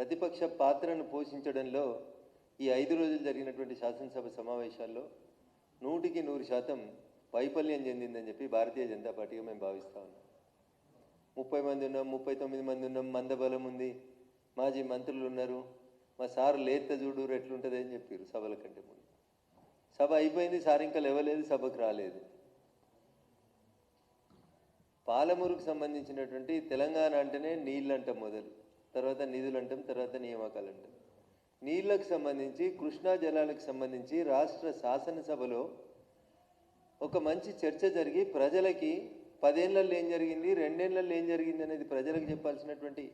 ప్రతిపక్ష పాత్రను పోషించడంలో ఈ 5 రోజులు జరిగినటువంటి శాసనసభ సమావేశాల్లో 100% వైఫల్యం చెందిందని చెప్పి భారతీయ జనతా పార్టీగా మేము భావిస్తా ఉన్నాం. 30 మంది ఉన్నాం, 39 మంది ఉన్నాం, మందబలం ఉంది, మాజీ మంత్రులు ఉన్నారు, మా సార్ లేత చూడు ఎట్లుంటుంది అని చెప్పారు సభల కంటే ముందు. సభ అయిపోయింది, సార్ ఇంకా లేవలేదు, సభకు రాలేదు. పాలమూరుకు సంబంధించినటువంటి తెలంగాణ అంటేనే నీళ్ళు అంటాం మొదలు, తర్వాత నిధులు అంటాం, తర్వాత నియామకాలు అంటాం. నీళ్లకు సంబంధించి, కృష్ణా జలాలకు సంబంధించి రాష్ట్ర శాసనసభలో ఒక మంచి చర్చ జరిగి ప్రజలకి 10 ఏళ్లలో ఏం జరిగింది, 2 ఏళ్లలో ఏం జరిగింది అనేది ప్రజలకు చెప్పాల్సినటువంటి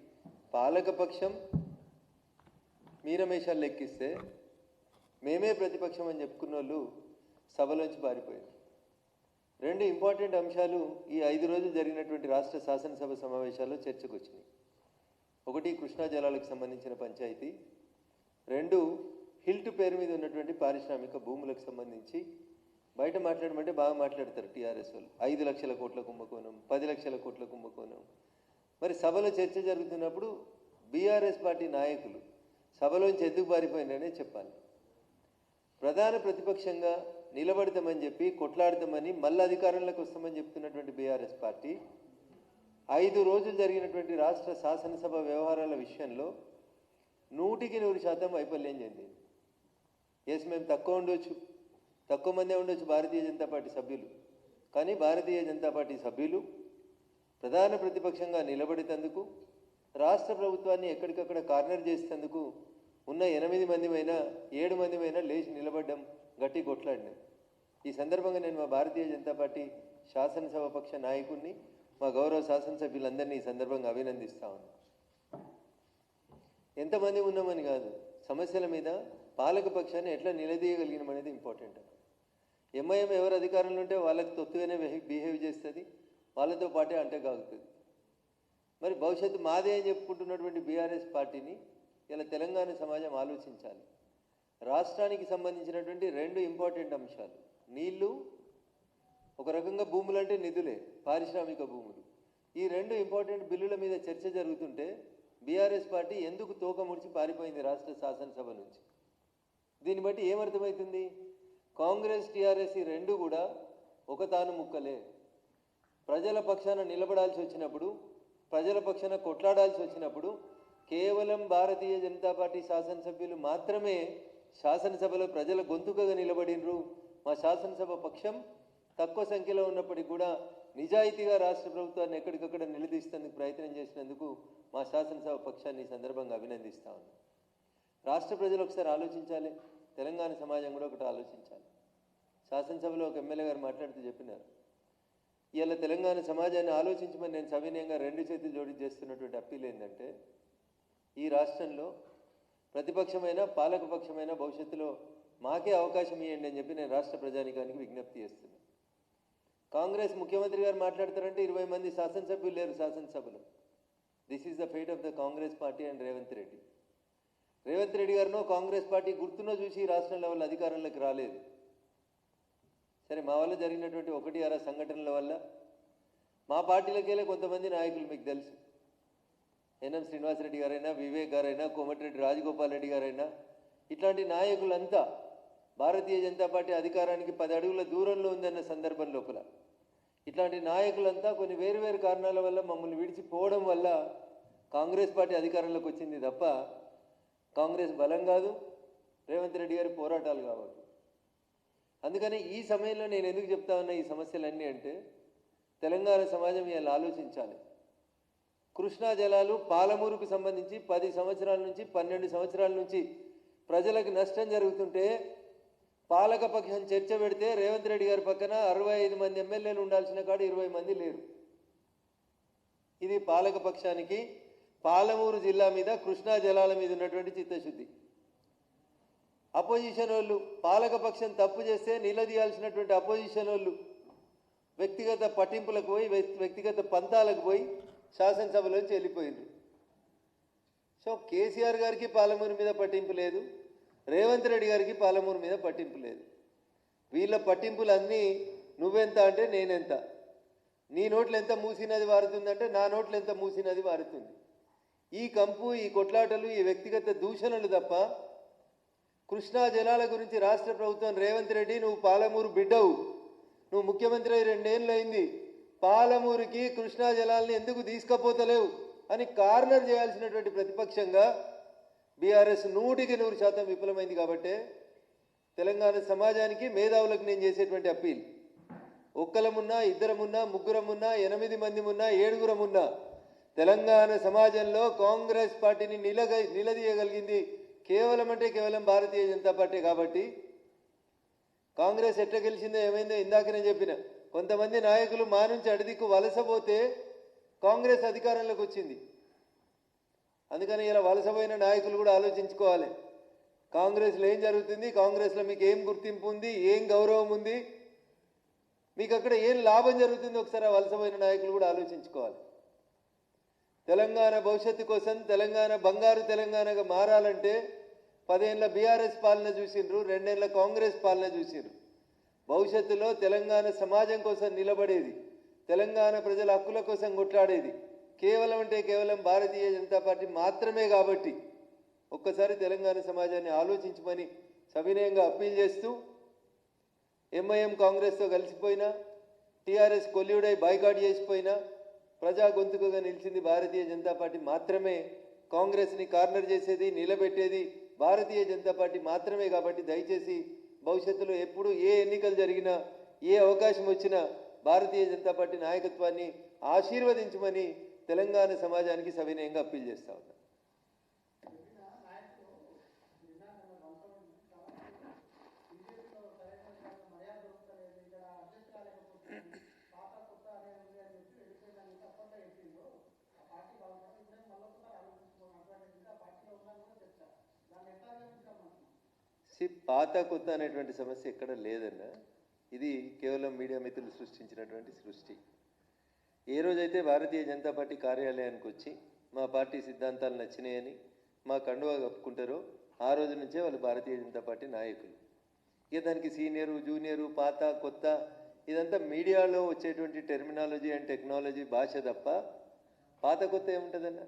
పాలకపక్షం మీనమేషాలు లెక్కిస్తే మేమే ప్రతిపక్షం అని చెప్పుకున్న వాళ్ళు సభలోంచి పారిపోయారు. 2 ఇంపార్టెంట్ అంశాలు ఈ 5 రోజులు జరిగినటువంటి రాష్ట్ర శాసనసభ సమావేశాల్లో చర్చకు వచ్చినాయి. ఒకటి కృష్ణా జలాలకు సంబంధించిన పంచాయతీ, 2 హిల్ట్ పేరు మీద ఉన్నటువంటి పారిశ్రామిక భూములకు సంబంధించి. బయట మాట్లాడమంటే బాగా మాట్లాడతారు టీఆర్ఎస్ వాళ్ళు, 5 లక్షల కోట్ల కుంభకోణం, 10 లక్షల కోట్ల కుంభకోణం. మరి సభలో చర్చ జరుగుతున్నప్పుడు బీఆర్ఎస్ పార్టీ నాయకులు సభలోంచి ఎందుకు పారిపోయినారనే చెప్పాలి. ప్రధాన ప్రతిపక్షంగా నిలబడతామని చెప్పి కొట్లాడతామని మళ్ళీ అధికారంలోకి వస్తామని చెప్తున్నటువంటి బీఆర్ఎస్ పార్టీ 5 రోజులు జరిగినటువంటి రాష్ట్ర శాసనసభ వ్యవహారాల విషయంలో 100% వైఫల్యం చెందింది. ఎస్, మేము తక్కువ మందే ఉండొచ్చు భారతీయ జనతా పార్టీ సభ్యులు, కానీ భారతీయ జనతా పార్టీ సభ్యులు ప్రధాన ప్రతిపక్షంగా నిలబడేందుకు, రాష్ట్ర ప్రభుత్వాన్ని ఎక్కడికక్కడ కార్నర్ చేసేందుకు ఉన్న 8 మందిమైనా 7 మందిమైనా లేచి నిలబడ్డం, గట్టి కొట్లాడినాం. ఈ సందర్భంగా నేను మా భారతీయ జనతా పార్టీ శాసనసభ పక్ష నాయకుడిని, మా గౌరవ శాసనసభ్యులందరినీ ఈ సందర్భంగా అభినందిస్తా ఉన్నాను. ఎంతమంది ఉన్నామని కాదు, సమస్యల మీద పాలక పక్షాన్ని ఎట్లా నిలదీయగలిగినాం అనేది ఇంపార్టెంట్. ఎంఐఎం ఎవరు అధికారంలో ఉంటే వాళ్ళకి తొత్తుగానే బిహేవ్ చేస్తుంది, వాళ్ళతో పాటే అంటేగాగుతుంది. మరి భవిష్యత్తు మాదే అని చెప్పుకుంటున్నటువంటి బీఆర్ఎస్ పార్టీని ఇలా తెలంగాణ సమాజం ఆలోచించాలి. రాష్ట్రానికి సంబంధించినటువంటి 2 ఇంపార్టెంట్ అంశాలు, నీళ్లు, ఒక రకంగా భూములు అంటే నిధులే, పారిశ్రామిక భూములు. ఈ 2 ఇంపార్టెంట్ బిల్లుల మీద చర్చ జరుగుతుంటే బీఆర్ఎస్ పార్టీ ఎందుకు తోక ముడిచి పారిపోయింది రాష్ట్ర శాసనసభ నుంచి? దీన్ని బట్టి ఏమర్థమవుతుంది? కాంగ్రెస్ టీఆర్ఎస్ ఈ 2 కూడా ఒక తాను ముక్కలే. ప్రజల పక్షాన నిలబడాల్సి వచ్చినప్పుడు, ప్రజల పక్షాన కొట్లాడాల్సి వచ్చినప్పుడు కేవలం భారతీయ జనతా పార్టీ శాసనసభ్యులు మాత్రమే శాసనసభలో ప్రజల గొంతుకగా నిలబడినరు. మా శాసనసభ పక్షం తక్కువ సంఖ్యలో ఉన్నప్పటికీ కూడా నిజాయితీగా రాష్ట్ర ప్రభుత్వాన్ని ఎక్కడికక్కడ నిలదీసేందుకు ప్రయత్నం చేసినందుకు మా శాసనసభ పక్షాన్ని ఈ సందర్భంగా అభినందిస్తా ఉన్నాం. రాష్ట్ర ప్రజలు ఒకసారి ఆలోచించాలి, తెలంగాణ సమాజం కూడా ఒకటి ఆలోచించాలి. శాసనసభలో ఒక ఎమ్మెల్యే గారు మాట్లాడుతూ చెప్పినారు, ఇవాళ తెలంగాణ సమాజాన్ని ఆలోచించమని నేను సవినయంగా 2 చేతులు జోడించి చేస్తున్నటువంటి అప్పీల్ ఏంటంటే, ఈ రాష్ట్రంలో ప్రతిపక్షమైన పాలకపక్షమైన భవిష్యత్తులో మాకే అవకాశం ఇవ్వండి అని చెప్పి నేను రాష్ట్ర ప్రజానికానికి విజ్ఞప్తి చేస్తున్నాను. కాంగ్రెస్ ముఖ్యమంత్రి గారు మాట్లాడతారంటే 20 మంది శాసనసభ్యులు లేరు శాసనసభలో. This is the fate of the Congress party and Revanth Reddy. Revanth Reddy గారినో కాంగ్రెస్ పార్టీ గుర్తునో చూసి రాష్ట్రంలో వాళ్ళు అధికారంలోకి రాలేదు. సరే, మా వల్ల జరిగినటువంటి 1-6 సంఘటనల వల్ల మా పార్టీలకెళ్ళే కొంతమంది నాయకులు మీకు తెలుసు, ఎన్ఎం శ్రీనివాసరెడ్డి గారైనా, వివేక్ గారైనా, కోమటిరెడ్డి రాజగోపాల్ రెడ్డి గారైనా, ఇట్లాంటి నాయకులంతా భారతీయ జనతా పార్టీ అధికారానికి 10 అడుగుల దూరంలో ఉందన్న సందర్భం లోపల ఇట్లాంటి నాయకులంతా కొన్ని వేరు కారణాల వల్ల మమ్మల్ని విడిచిపోవడం వల్ల కాంగ్రెస్ పార్టీ అధికారంలోకి వచ్చింది తప్ప కాంగ్రెస్ బలం కాదు, రేవంత్ రెడ్డి గారి పోరాటాలు కావాలి. అందుకని ఈ సమయంలో నేను ఎందుకు చెప్తా ఉన్నా ఈ సమస్యలన్నీ అంటే, తెలంగాణ సమాజం ఇలా ఆలోచించాలి. కృష్ణా జలాలు పాలమూరుకు సంబంధించి 10 సంవత్సరాల నుంచి 12 సంవత్సరాల నుంచి ప్రజలకు నష్టం జరుగుతుంటే పాలకపక్షం చర్చ పెడితే రేవంత్ రెడ్డి గారి పక్కన 65 మంది ఎమ్మెల్యేలు ఉండాల్సిన కాడ 20 మంది లేరు. ఇది పాలకపక్షానికి పాలమూరు జిల్లా మీద, కృష్ణా జలాల మీద ఉన్నటువంటి చిత్తశుద్ధి. అపోజిషన్ వాళ్ళు పాలకపక్షం తప్పు చేస్తే నిలదీయాల్సినటువంటి అపోజిషన్ వాళ్ళు వ్యక్తిగత పట్టింపులకు పోయి, వ్యక్తిగత పంతాలకు పోయి శాసనసభలోంచి వెళ్ళిపోయింది. సో కేసీఆర్ గారికి పాలమూరు మీద పట్టింపు లేదు, రేవంత్ రెడ్డి గారికి పాలమూరు మీద పట్టింపు లేదు. వీళ్ళ పట్టింపులన్నీ నువ్వెంత అంటే నేనెంత, నీ నోట్లు ఎంత మూసినది వారుతుందంటే నా నోట్లు ఎంత మూసినది వారుతుంది. ఈ కంపు, ఈ కొట్లాటలు, ఈ వ్యక్తిగత దూషణలు తప్ప కృష్ణా జలాల గురించి రాష్ట్ర ప్రభుత్వం రేవంత్ రెడ్డి నువ్వు పాలమూరు బిడ్డవు, నువ్వు ముఖ్యమంత్రి అయి 2 ఏళ్ళు అయింది, పాలమూరుకి కృష్ణా జలాల్ని ఎందుకు తీసుకపోతలేవు అని కార్నర్ చేయాల్సినటువంటి ప్రతిపక్షంగా బీఆర్ఎస్ 100% విఫలమైంది. కాబట్టి తెలంగాణ సమాజానికి, మేధావులకు నేను చేసేటువంటి అప్పీల్, ఒక్కలమున్నా, ఇద్దరమున్నా, ముగ్గురమున్నా, 8 మందిమున్నా, 7గురమున్నా తెలంగాణ సమాజంలో కాంగ్రెస్ పార్టీని నిలదీయగలిగింది కేవలం భారతీయ జనతా పార్టీ. కాబట్టి కాంగ్రెస్ ఎట్లా గెలిచిందో ఏమైందో ఇందాక నేను చెప్పిన, కొంతమంది నాయకులు మా నుంచి అడిదిక్కు వలసపోతే కాంగ్రెస్ అధికారంలోకి వచ్చింది. అందుకని ఇలా వలసపోయిన నాయకులు కూడా ఆలోచించుకోవాలి, కాంగ్రెస్లో ఏం జరుగుతుంది, కాంగ్రెస్లో మీకు ఏం గుర్తింపు ఉంది, ఏం గౌరవం ఉంది, మీకు అక్కడ ఏం లాభం జరుగుతుంది, ఒకసారి ఆ వలసపోయిన నాయకులు కూడా ఆలోచించుకోవాలి. తెలంగాణ భవిష్యత్తు కోసం, తెలంగాణ బంగారు తెలంగాణగా మారాలంటే 10 ఏళ్ల బీఆర్ఎస్ పాలన చూసిండ్రు, 2 ఏళ్ల కాంగ్రెస్ పాలన చూసిండ్రు. భవిష్యత్తులో తెలంగాణ సమాజం కోసం నిలబడేది, తెలంగాణ ప్రజల హక్కుల కోసం కొట్లాడేది కేవలం భారతీయ జనతా పార్టీ మాత్రమే. కాబట్టి ఒక్కసారి తెలంగాణ సమాజాన్ని ఆలోచించమని సవినయంగా అప్పీల్ చేస్తూ, ఎంఐఎం కాంగ్రెస్తో కలిసిపోయినా, టీఆర్ఎస్ కొల్యూడై బాయ్కాట్ చేసిపోయినా ప్రజా గొంతుకగా నిలిచింది భారతీయ జనతా పార్టీ మాత్రమే. కాంగ్రెస్ని కార్నర్ చేసేది, నిలబెట్టేది భారతీయ జనతా పార్టీ మాత్రమే. కాబట్టి దయచేసి భవిష్యత్తులో ఎప్పుడు ఏ ఎన్నికలు జరిగినా, ఏ అవకాశం వచ్చినా భారతీయ జనతా పార్టీ నాయకత్వాన్ని ఆశీర్వదించమని తెలంగాణ సమాజానికి సవినయంగా అప్పీల్ చేస్తా ఉన్నా. పాత కొత్త అనేటువంటి సమస్య ఎక్కడ లేదన్న, ఇది కేవలం మీడియా మిత్రులు సృష్టించినటువంటి సృష్టి. ఏ రోజైతే భారతీయ జనతా పార్టీ కార్యాలయానికి వచ్చి మా పార్టీ సిద్ధాంతాలు నచ్చినాయని మా కండువా కప్పుకుంటారో ఆ రోజు నుంచే వాళ్ళు భారతీయ జనతా పార్టీ నాయకులు. ఇక దానికి సీనియరు, జూనియరు, పాత కొత్త ఇదంతా మీడియాలో వచ్చేటువంటి టెర్మినాలజీ అండ్ టెక్నాలజీ భాష తప్ప పాత కొత్త ఏముంటుందన్న?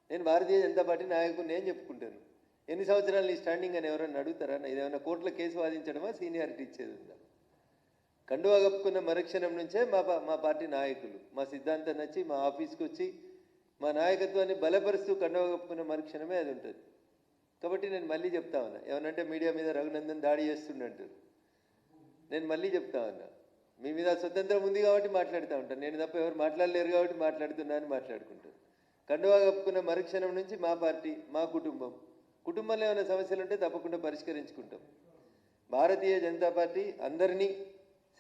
నేను భారతీయ జనతా పార్టీ నాయకుడు నేను చెప్పుకుంటాను. ఎన్ని సంవత్సరాలు నీ స్టాండింగ్ అని ఎవరైనా అడుగుతారా? ఇదేమైనా కోర్టులో కేసు వాదించడమా, సీనియారిటీ ఇచ్చేది ఉందా? కండువా కప్పుకున్న మరుక్షణం నుంచే మా పార్టీ నాయకులు మా సిద్ధాంతం నచ్చి మా ఆఫీస్కి వచ్చి మా నాయకత్వాన్ని బలపరుస్తూ కండువా కప్పుకున్న మరుక్షణమే అది ఉంటుంది. కాబట్టి నేను మళ్ళీ చెప్తా ఉన్నా, ఏమనంటే మీడియా మీద రఘునందన్ దాడి చేస్తుండంటారు. నేను మళ్ళీ చెప్తా ఉన్నా, మీ మీద స్వతంత్రం ఉంది కాబట్టి మాట్లాడుతూ ఉంటాను, నేను తప్ప ఎవరు మాట్లాడలేరు కాబట్టి మాట్లాడుతున్నా అని మాట్లాడుకుంటారు. కండువా కప్పుకున్న మరుక్షణం నుంచి మా పార్టీ, మా కుటుంబంలో ఏమైనా సమస్యలు ఉంటే తప్పకుండా పరిష్కరించుకుంటాం. భారతీయ జనతా పార్టీ అందరినీ,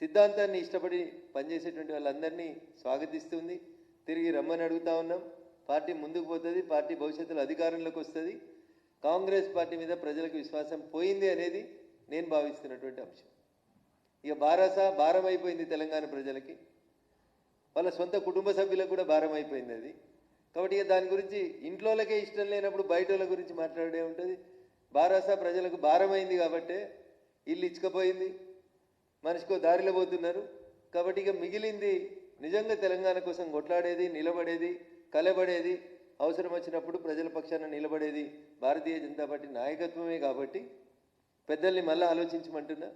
సిద్ధాంతాన్ని ఇష్టపడి పనిచేసేటువంటి వాళ్ళందరినీ స్వాగతిస్తుంది. తిరిగి రమ్మని అడుగుతా ఉన్నాం. పార్టీ ముందుకు పోతుంది, పార్టీ భవిష్యత్తులో అధికారంలోకి వస్తుంది. కాంగ్రెస్ పార్టీ మీద ప్రజలకు విశ్వాసం పోయింది అనేది నేను భావిస్తున్నటువంటి అంశం. ఇక భారం అయిపోయింది తెలంగాణ ప్రజలకి, వాళ్ళ సొంత కుటుంబ సభ్యులకు కూడా భారం అయిపోయింది అది. కాబట్టి ఇక దాని గురించి ఇంట్లోలకే ఇష్టం లేనప్పుడు బయట వాళ్ళ గురించి మాట్లాడే ఉంటుంది. ప్రజలకు భారమైంది కాబట్టి ఇల్లు ఇచ్చుకపోయింది, మనిషికో దారిలో పోతున్నారు. కాబట్టి ఇక మిగిలింది నిజంగా తెలంగాణ కోసం కొట్లాడేది, నిలబడేది, కలబడేది, అవసరం వచ్చినప్పుడు ప్రజల పక్షాన నిలబడేది భారతీయ జనతా పార్టీ నాయకత్వమే. కాబట్టి పెద్దల్ని మళ్ళీ ఆలోచించమంటున్నా.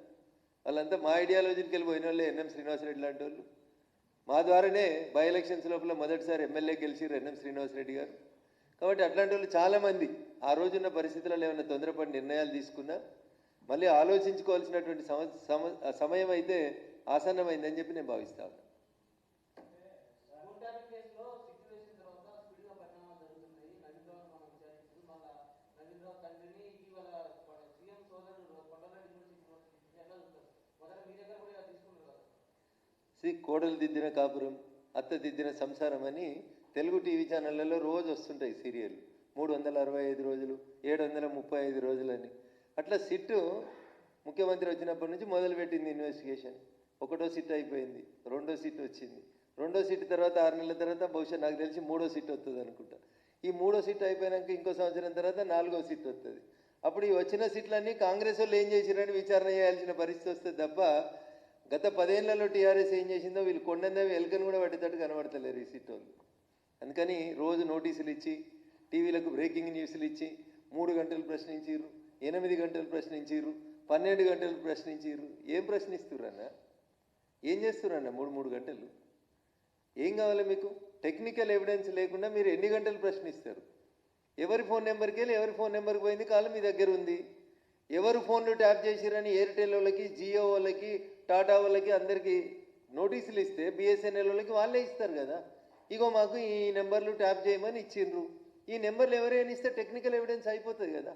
వాళ్ళంతా మా ఐడియాలజీకి వెళ్ళిపోయిన వాళ్ళే, ఎన్ఎం శ్రీనివాసరెడ్డి లాంటి వాళ్ళు. మా ద్వారానే బై ఎలక్షన్స్ లోపల మొదటిసారి ఎమ్మెల్యే గెలిచిరు ఎన్ఎం శ్రీనివాసరెడ్డి గారు. కాబట్టి అట్లాంటి వాళ్ళు చాలామంది ఆ రోజున్న పరిస్థితులలో ఏమైనా తొందరపడి నిర్ణయాలు తీసుకున్నా మళ్ళీ ఆలోచించుకోవాల్సినటువంటి సమయం అయితే ఆసన్నమైందని చెప్పి నేను భావిస్తాను. కోడలు దిద్దిన కాపురం, అత్త దిద్దిన సంసారం అని తెలుగు టీవీ ఛానళ్ళలో రోజు వస్తుంటాయి సీరియల్. 365 రోజులు, 735 రోజులని. అట్లా సిట్టు ముఖ్యమంత్రి వచ్చినప్పటి నుంచి మొదలుపెట్టింది ఇన్వెస్టిగేషన్. 1వ సిట్ అయిపోయింది, 2వ సిట్ వచ్చింది. 2వ సిట్ తర్వాత 6 నెలల తర్వాత బహుశా నాకు తెలిసి 3వ సిట్ వస్తుంది అనుకుంటా. ఈ 3వ సిట్ అయిపోయాక ఇంకో సంవత్సరం తర్వాత 4వ సిట్ వస్తుంది. అప్పుడు ఈ వచ్చిన సిట్లన్నీ కాంగ్రెస్ వాళ్ళు ఏం చేసిరని విచారణ చేయాల్సిన పరిస్థితి వస్తుంది తప్ప గత 10 ఏళ్లలో టీఆర్ఎస్ ఏం చేసిందో వీళ్ళు కొండందవి ఎలుకను కూడా పట్టేటట్టు కనబడతలేరు ఈ సిట్ వాళ్ళు. అందుకని రోజు నోటీసులు ఇచ్చి టీవీలకు బ్రేకింగ్ న్యూస్లు ఇచ్చి 3 గంటలు ప్రశ్నించిర్రు, 8 గంటలు ప్రశ్నించిర్రు, 12 గంటలు ప్రశ్నించిర్రు. ఏం ప్రశ్నిస్తుర్రన్న? ఏం చేస్తుర్రన్న 3 గంటలు? ఏం కావాలి మీకు? టెక్నికల్ ఎవిడెన్స్ లేకుండా మీరు ఎన్ని గంటలు ప్రశ్నిస్తారు? ఎవరి ఫోన్ నెంబర్కి వెళ్ళి ఎవరి ఫోన్ నెంబర్కి పోయింది కాలం మీ దగ్గర ఉంది. ఎవరు ఫోన్లు ట్యాప్ చేసిరని ఎయిర్టెల్ వాళ్ళకి, జియో వాళ్ళకి, టాటా వాళ్ళకి అందరికీ నోటీసులు ఇస్తే బిఎస్ఎన్ఎల్ వాళ్ళకి వాళ్ళే ఇస్తారు కదా. ఇగో మాకు ఈ నెంబర్లు ట్యాప్ చేయమని ఇచ్చిండ్రు, ఈ నెంబర్లు ఎవరైనా ఇస్తే టెక్నికల్ ఎవిడెన్స్ అయిపోతుంది కదా.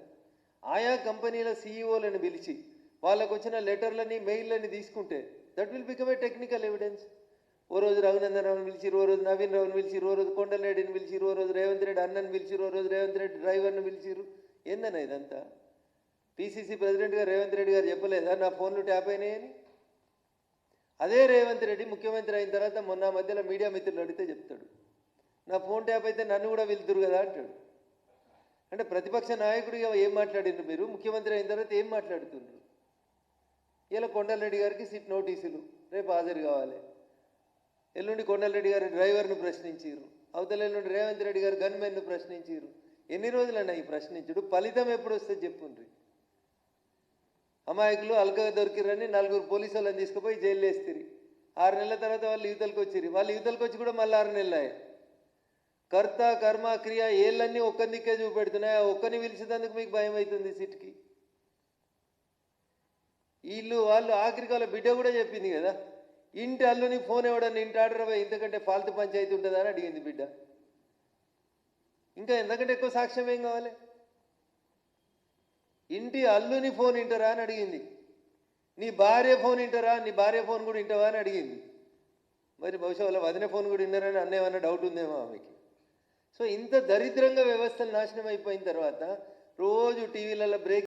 ఆయా కంపెనీల సీఈఓలను పిలిచి వాళ్ళకు వచ్చిన లెటర్లని, మెయిల్లని తీసుకుంటే that will become a technical evidence. ఓ రోజు రఘునందన్ రావుని పిలిచిరు, ఓ రోజు నవీన్ రావుని పిలిచిరు, ఓ రోజు కొండలరెడ్డిని పిలిచిరు, ఓ రోజు రేవంత్ రెడ్డి అన్నని పిలిచిరు, ఓ రోజు రేవంత్ రెడ్డి డ్రైవర్ని పిలిచిరు. ఏందన్న ఇదంతా? పిసిసి ప్రెసిడెంట్ గారు రేవంత్ రెడ్డి గారు చెప్పలేదా నా ఫోన్లు ట్యాప్ అయినాయని? అదే రేవంత్ రెడ్డి ముఖ్యమంత్రి అయిన తర్వాత మొన్న మధ్యలో మీడియా మిత్రులు అడిగితే చెప్తాడు, నా ఫోన్ ట్యాప్ అయితే నన్ను కూడా వెళ్తురు కదా అంటాడు. అంటే ప్రతిపక్ష నాయకుడిగా ఏం మాట్లాడిండ్రు మీరు? ముఖ్యమంత్రి అయిన తర్వాత ఏం మాట్లాడుతుండ్రు? ఇలా కొండలరెడ్డి గారికి సిట్ నోటీసులు, రేపు హాజరు కావాలి. ఎల్లుండి కొండలరెడ్డి గారి డ్రైవర్ను ప్రశ్నించారు, అవతల ఎల్లుండి రేవంత్ రెడ్డి గారు గన్మెన్ను ప్రశ్నించారు. ఎన్ని రోజులన్నా ఈ ప్రశ్నించుడు? ఫలితం ఎప్పుడు వస్తుంది చెప్పుండ్రి. అమాయకులు అల్కగా దొరికిరని 4 పోలీసు వాళ్ళని తీసుకుపోయి జైలు వేస్తారు. 6 నెలల తర్వాత వాళ్ళు యువతలకు వచ్చిరు. వాళ్ళు యువతలకు వచ్చి కూడా మళ్ళీ 6 నెలలు అయ్యాయి. కర్త కర్మ క్రియ ఏళ్ళన్నీ ఒక్క దిక్కే చూపెడుతున్నాయి. ఆ ఒక్కని పిలిచేందుకు మీకు భయం అవుతుంది సిట్కి. వీళ్ళు వాళ్ళు ఆఖరికి వాళ్ళ బిడ్డ కూడా చెప్పింది కదా, ఇంటి అల్లుని ఫోన్ ఇవ్వడాన్ని ఇంటి ఆర్డర్ పోయి ఇంతకంటే ఫాల్తు పంచాయతీ ఉంటుందా అని అడిగింది బిడ్డ. ఇంకా ఎంతకంటే ఎక్కువ సాక్ష్యం ఏం కావాలి? ఇంటి అల్లుని ఫోన్ వింటారా అని అడిగింది. నీ భార్య ఫోన్ వింటారా, నీ భార్య ఫోన్ కూడా వింటావా అని అడిగింది. మరి బహుశా వాళ్ళ వదిన ఫోన్ కూడా విన్నారని అన్నేమన్నా డౌట్ ఉందేమో ఆమెకి. సో ఇంత దరిద్రంగా వ్యవస్థలు నాశనం అయిపోయిన తర్వాత రోజు టీవీలలో బ్రేక్